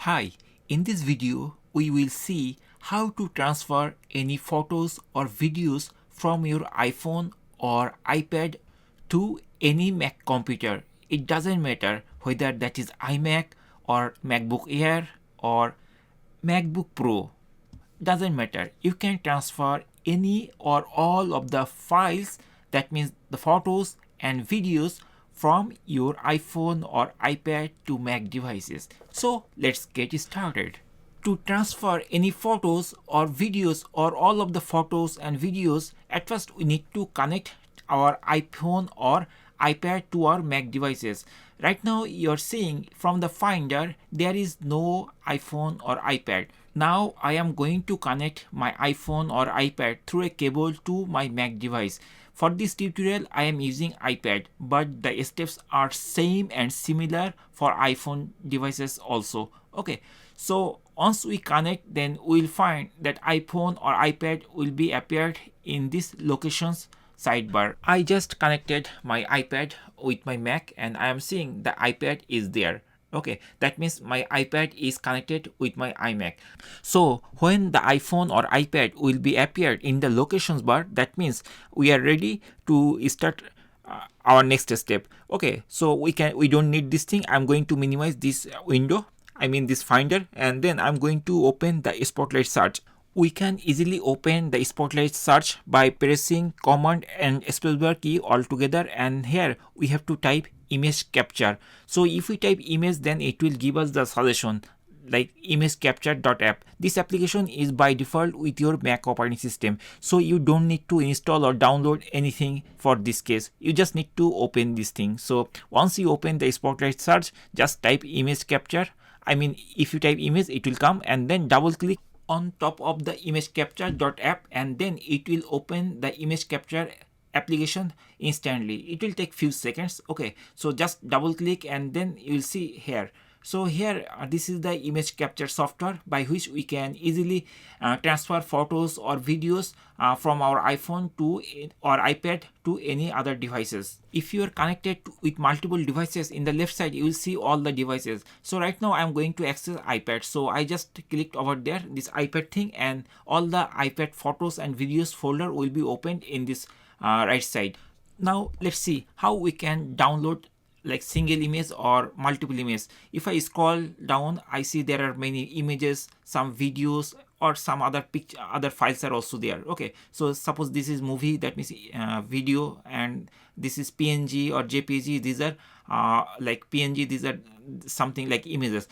Hi, in this video we will see how to transfer any photos or videos from your iPhone or iPad to any Mac computer. It doesn't matter whether that is iMac or MacBook Air or MacBook Pro. Doesn't matter. You can transfer any or all of the files, that means the photos and videos, from your iPhone or iPad to Mac devices. So let's get started. To transfer any photos or videos or all of the photos and videos, at first we need to connect our iPhone or iPad to our Mac devices. Right now you're seeing from the Finder there is no iPhone or iPad. Now I am going to connect my iPhone or iPad through a cable to my Mac device. For this tutorial I am using iPad, but the steps are same and similar for iPhone devices also. Okay, so once we connect, then we will find that iPhone or iPad will be appeared in this locations sidebar. I just connected my iPad with my Mac and I am seeing the iPad is there. Okay, that means my iPad is connected with my iMac. So when the iPhone or iPad will be appeared in the locations bar, that means we are ready to start our next step. Okay, so we don't need this thing. I'm going to minimize this window, I mean this Finder, and then I'm going to open the Spotlight search. We can easily open the Spotlight search by pressing Command and spacebar key all together, and here we have to type image capture. So if we type image, then it will give us the suggestion like image capture.app. This application is by default with your Mac operating system, so you don't need to install or download anything for this case. You just need to open this thing. So once you open the Spotlight search, just type image capture. I mean, if you type image, it will come, and then double click on top of the image capture.app, and then it will open the image capture application instantly. It will take few seconds. Okay, so just double click and then you will see here. So here this is the image capture software by which we can easily transfer photos or videos from our iPhone to or iPad to any other devices. If you are connected with multiple devices, in the left side you will see all the devices. So right now I am going to access iPad, so I just clicked over there, this iPad thing, and all the iPad photos and videos folder will be opened in this right side. Now let's see how we can download like single image or multiple images. If I scroll down, I see there are many images, some videos, or some other picture, other files are also there. Okay, so suppose this is movie, that means video, and this is PNG or JPG. These are like PNG, these are something like images.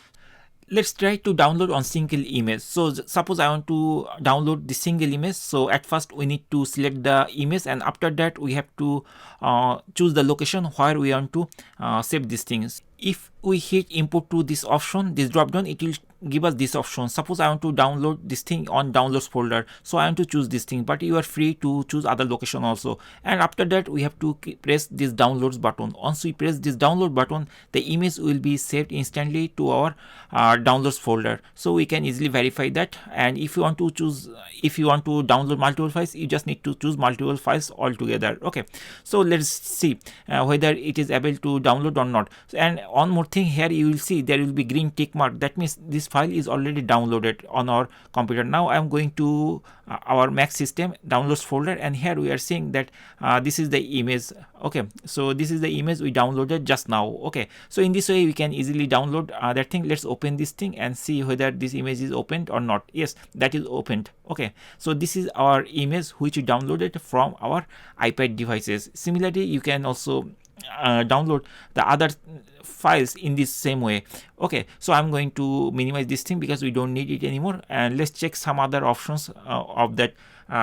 Let's try to download on single image. So suppose I want to download the single image. So at first we need to select the image, and after that we have to choose the location where we want to save these things. If we hit input to this option, this drop down, it will give us this option. Suppose I want to download this thing on downloads folder, so I want to choose this thing, but you are free to choose other location also. And after that we have to press this downloads button. Once we press this download button, the image will be saved instantly to our downloads folder, so we can easily verify that. And if you want to download multiple files, you just need to choose multiple files altogether. Okay, so let's see whether it is able to download or not. And one more thing, here you will see there will be green tick mark, that means this file is already downloaded on our computer. Now I am going to our Mac system downloads folder, and here we are seeing that this is the image. Okay, so this is the image we downloaded just now. Okay, so in this way we can easily download that thing. Let's open this thing and see whether this image is opened or not. Yes, that is opened. Okay, so this is our image which we downloaded from our iPad devices. Similarly, you can also download the other files in this same way. Okay, so I'm going to minimize this thing because we don't need it anymore, and let's check some other options of that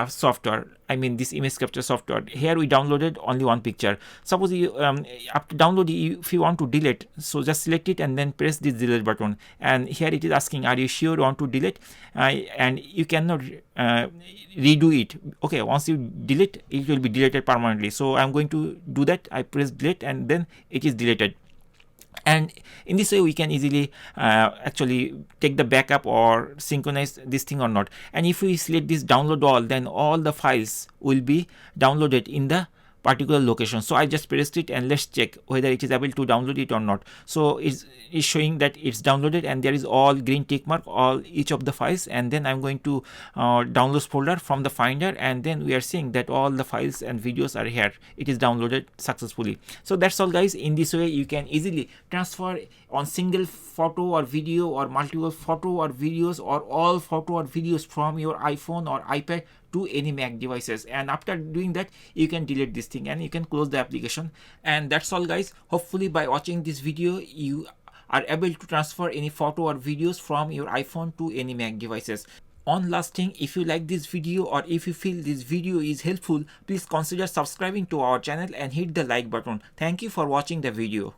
software. I mean this image capture software. Here we downloaded only one picture. Suppose you after download, if you want to delete, so just select it and then press this delete button, and here it is asking, are you sure you want to delete? And you cannot redo it. Okay, once you delete, it will be deleted permanently. So I'm going to do that. I press delete and then it is deleted. And in this way we can easily actually take the backup or synchronize this thing or not. And if we select this download all, then all the files will be downloaded in the particular location. So I just pressed it, and let's check whether it is able to download it or not. So it's showing that it's downloaded, and there is all green tick mark all each of the files. And then I'm going to downloads folder from the Finder, and then we are seeing that all the files and videos are here. It is downloaded successfully. So that's all guys. In this way you can easily transfer on single photo or video, or multiple photo or videos, or all photo or videos from your iPhone or iPad to any Mac devices. And after doing that, you can delete this thing and you can close the application. And that's all guys. Hopefully by watching this video you are able to transfer any photo or videos from your iPhone to any Mac devices. One last thing, if you like this video or if you feel this video is helpful, please consider subscribing to our channel and hit the like button. Thank you for watching the video.